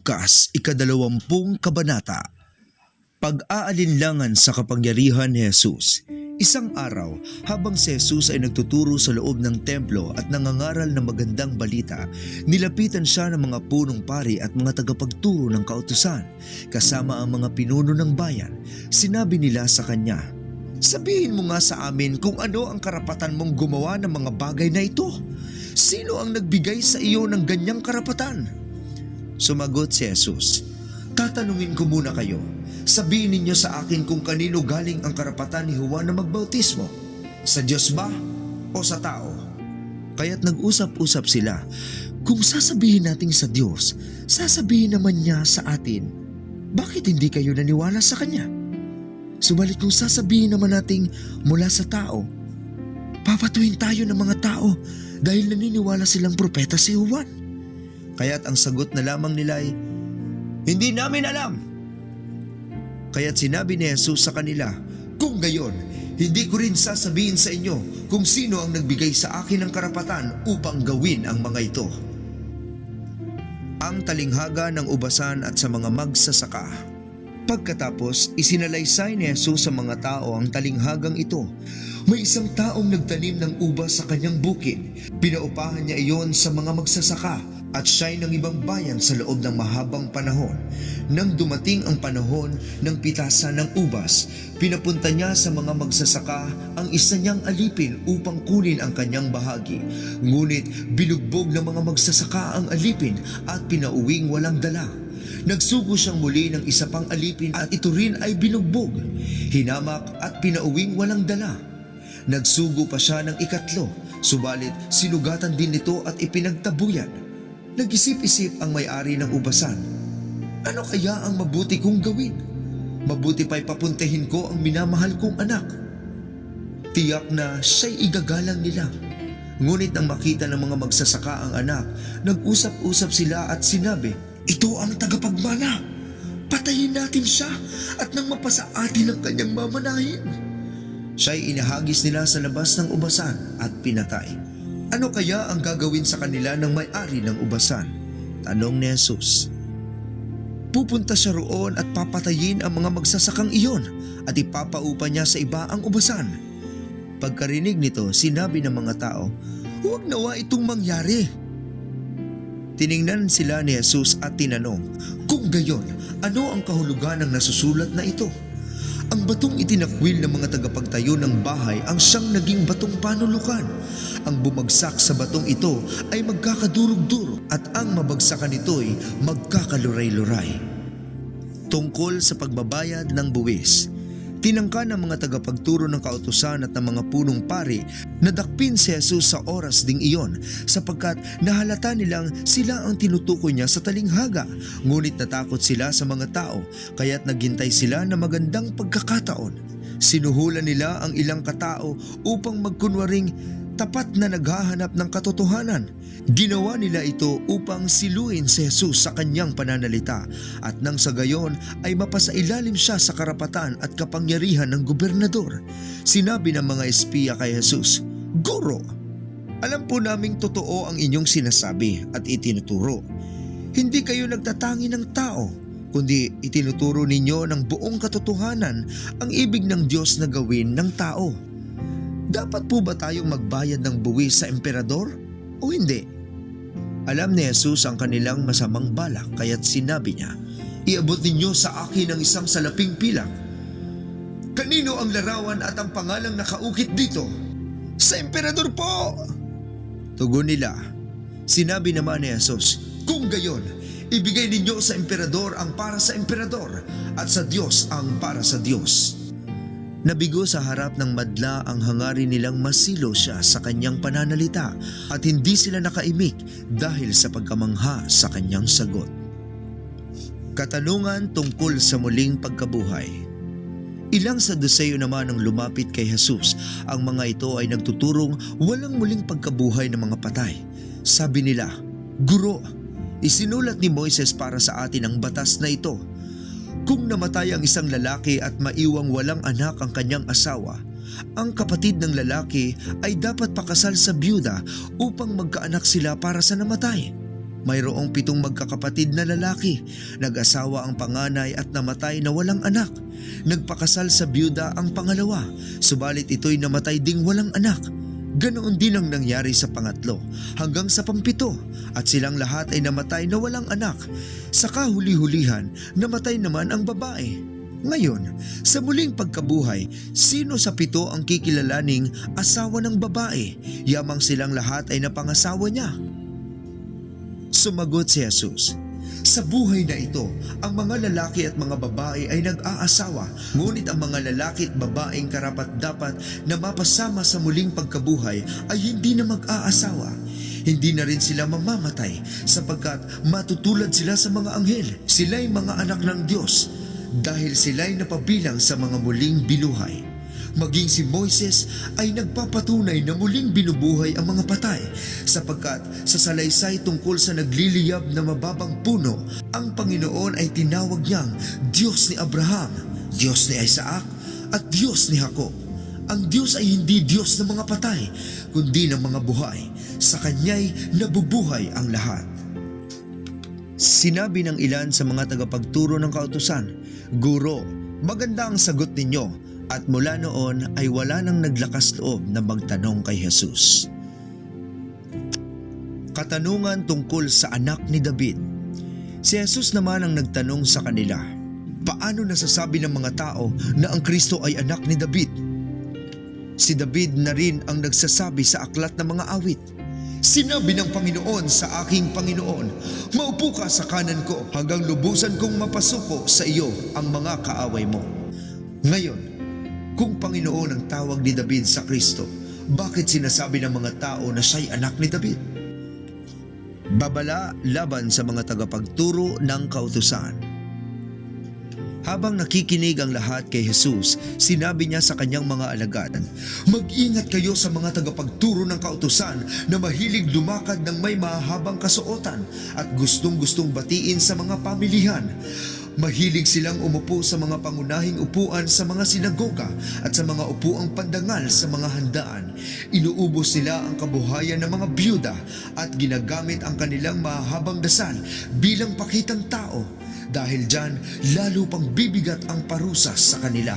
Lukas, 20 kabanata. Pag-aalinlangan sa kapangyarihan ni Jesus. Isang araw, habang si Jesus ay nagtuturo sa loob ng templo at nangangaral ng magandang balita, nilapitan siya ng mga punong pari at mga tagapagturo ng kautusan, kasama ang mga pinuno ng bayan. Sinabi nila sa kanya, "Sabihin mo nga sa amin kung ano ang karapatan mong gumawa ng mga bagay na ito. Sino ang nagbigay sa iyo ng ganyang karapatan?" Sumagot si Jesus, "Tatanungin ko muna kayo. Sabihin ninyo sa akin kung kanino galing ang karapatan ni Juan na magbautismo. Sa Diyos ba o sa tao?" Kaya't nag-usap-usap sila. Kung sasabihin natin sa Diyos, sasabihin naman niya sa atin, bakit hindi kayo naniwala sa Kanya? Subalit kung sasabihin naman natin mula sa tao, papatuhin tayo ng mga tao dahil naniniwala silang propeta si Juan. Kaya't ang sagot na lamang nila ay, "Hindi namin alam." Kaya't sinabi ni Jesus sa kanila, "Kung gayon, hindi ko rin sasabihin sa inyo kung sino ang nagbigay sa akin ng karapatan upang gawin ang mga ito." Ang talinghaga ng ubasan at sa mga magsasaka. Pagkatapos, isinalaysay ni Jesus sa mga tao ang talinghagang ito. May isang taong nagtanim ng ubas sa kanyang bukid. Pinaupahan niya iyon sa mga magsasaka at siya'y ng ibang bayan sa loob ng mahabang panahon. Nang dumating ang panahon ng pitasan ng ubas, pinapunta niya sa mga magsasaka ang isa niyang alipin upang kunin ang kanyang bahagi. Ngunit binugbog ng mga magsasaka ang alipin at pinauwing walang dala. Nagsugo siyang muli ng isa pang alipin at ito rin ay binugbog. Hinamak at pinauwing walang dala. Nagsugo pa siya ng ikatlo, subalit sinugatan din ito at ipinagtabuyan. Nag-isip-isip ang may-ari ng ubasan. Ano kaya ang mabuti kong gawin? Mabuti pa'y papuntahin ko ang minamahal kong anak. Tiyak na siya'y igagalang nila. Ngunit nang makita ng mga magsasaka ang anak, nag-usap-usap sila at sinabi, "Ito ang tagapagmana. Patayin natin siya at nang mapasa atin ang kanyang mamanahin." Siya'y inahagis nila sa labas ng ubasan at pinatay. Ano kaya ang gagawin sa kanila ng may-ari ng ubasan? Tanong ni Jesus. Pupunta siya roon at papatayin ang mga magsasakang iyon at ipapaupa niya sa iba ang ubasan. Pagkarinig nito, sinabi ng mga tao, "Huwag nawa itong mangyari." Tiningnan sila ni Jesus at tinanong, "Kung gayon, ano ang kahulugan ng nasusulat na ito?" Ang batong itinakwil ng mga tagapagtayo ng bahay ang siyang naging batong panulukan. Ang bumagsak sa batong ito ay magkakadurog-durog at ang mabagsakan nito'y magkakaluray-luray. Tungkol sa pagbabayad ng buwis. Tinangka ng mga tagapagturo ng kautusan at ng mga punong pari na dakpin si Jesus sa oras ding iyon sapagkat nahalata nilang sila ang tinutukoy niya sa talinghaga. Ngunit natakot sila sa mga tao kaya't naghintay sila ng magandang pagkakataon. Sinuhulan nila ang ilang katao upang magkunwaring tapat na naghahanap ng katotohanan. Ginawa nila ito upang siluin si Jesus sa kanyang pananalita at nang sa gayon ay mapasailalim siya sa karapatan at kapangyarihan ng gobernador. Sinabi ng mga espiya kay Jesus, "Guro, alam po naming totoo ang inyong sinasabi at itinuturo. Hindi kayo nagtatangi ng tao, kundi itinuturo ninyo ng buong katotohanan ang ibig ng Diyos na gawin ng tao. Dapat po ba tayong magbayad ng buwis sa emperador o hindi?" Alam ni Jesus ang kanilang masamang balak kaya't sinabi niya, "Iabot ninyo sa akin ang isang salaping pilang. Kanino ang larawan at ang pangalang nakaukit dito?" "Sa emperador po!" Tugon nila. Sinabi naman ni Jesus, "Kung gayon, ibigay ninyo sa emperador ang para sa emperador at sa Diyos ang para sa Diyos." Nabigo sa harap ng madla ang hangarin nilang masilo siya sa kanyang pananalita at hindi sila nakaimik dahil sa pagkamangha sa kanyang sagot. Katanungan tungkol sa muling pagkabuhay. Ilang Saduseyo naman ang lumapit kay Jesus. Ang mga ito ay nagtuturong walang muling pagkabuhay ng mga patay. Sabi nila, "Guro, isinulat ni Moises para sa atin ang batas na ito. Kung namatay ang isang lalaki at maiwang walang anak ang kanyang asawa, ang kapatid ng lalaki ay dapat pakasal sa byuda upang magkaanak sila para sa namatay. mayroong 7 magkakapatid na lalaki. Nag-asawa ang panganay at namatay na walang anak. Nagpakasal sa byuda ang pangalawa, subalit ito'y namatay ding walang anak. Ganoon din ang nangyari sa pangatlo hanggang sa pampito, at silang lahat ay namatay na walang anak. Sa kahuli-hulihan, namatay naman ang babae. Ngayon, sa muling pagkabuhay, sino sa 7 ang kikilalaning asawa ng babae? Yamang silang lahat ay napangasawa niya. Sumagot si Jesus, "Sa buhay na ito, ang mga lalaki at mga babae ay nag-aasawa, ngunit ang mga lalaki at babaeng karapat-dapat na mapasama sa muling pagkabuhay ay hindi na mag-aasawa. Hindi na rin sila mamamatay sapagkat matutulad sila sa mga anghel. Sila'y mga anak ng Diyos dahil sila'y napabilang sa mga muling binuhay. Maging si Moises ay nagpapatunay na muling binubuhay ang mga patay, sapagkat sa salaysay tungkol sa nagliliyab na mababang puno, ang Panginoon ay tinawag niyang Diyos ni Abraham, Diyos ni Isaac at Diyos ni Jacob. Ang Diyos ay hindi Diyos ng mga patay, kundi ng mga buhay. Sa Kanya'y nabubuhay ang lahat." Sinabi ng ilan sa mga tagapagturo ng kautusan, "Guro, maganda ang sagot ninyo." At mula noon ay wala nang naglakas loob na magtanong kay Jesus. Katanungan tungkol sa anak ni David. Si Jesus naman ang nagtanong sa kanila, "Paano nasasabi ng mga tao na ang Kristo ay anak ni David?" Si David na rin ang nagsasabi sa aklat ng mga awit, "Sinabi ng Panginoon sa aking Panginoon, maupo ka sa kanan ko hanggang lubusan kong mapasuko sa iyo ang mga kaaway mo." Ngayon, kung Panginoon ang tawag ni David sa Kristo, bakit sinasabi ng mga tao na siya'y anak ni David? Babala laban sa mga tagapagturo ng kautusan. Habang nakikinig ang lahat kay Jesus, sinabi niya sa kanyang mga alagad, "Mag-ingat kayo sa mga tagapagturo ng kautusan na mahilig lumakad ng may mahahabang kasuotan at gustong-gustong batiin sa mga pamilihan. Mahilig silang umupo sa mga pangunahing upuan sa mga sinagoga at sa mga upuang pandangal sa mga handaan. Inuubos nila ang kabuhayan ng mga byuda at ginagamit ang kanilang mahahabang dasal bilang pakitang tao. Dahil dyan, lalo pang bibigat ang parusa sa kanila."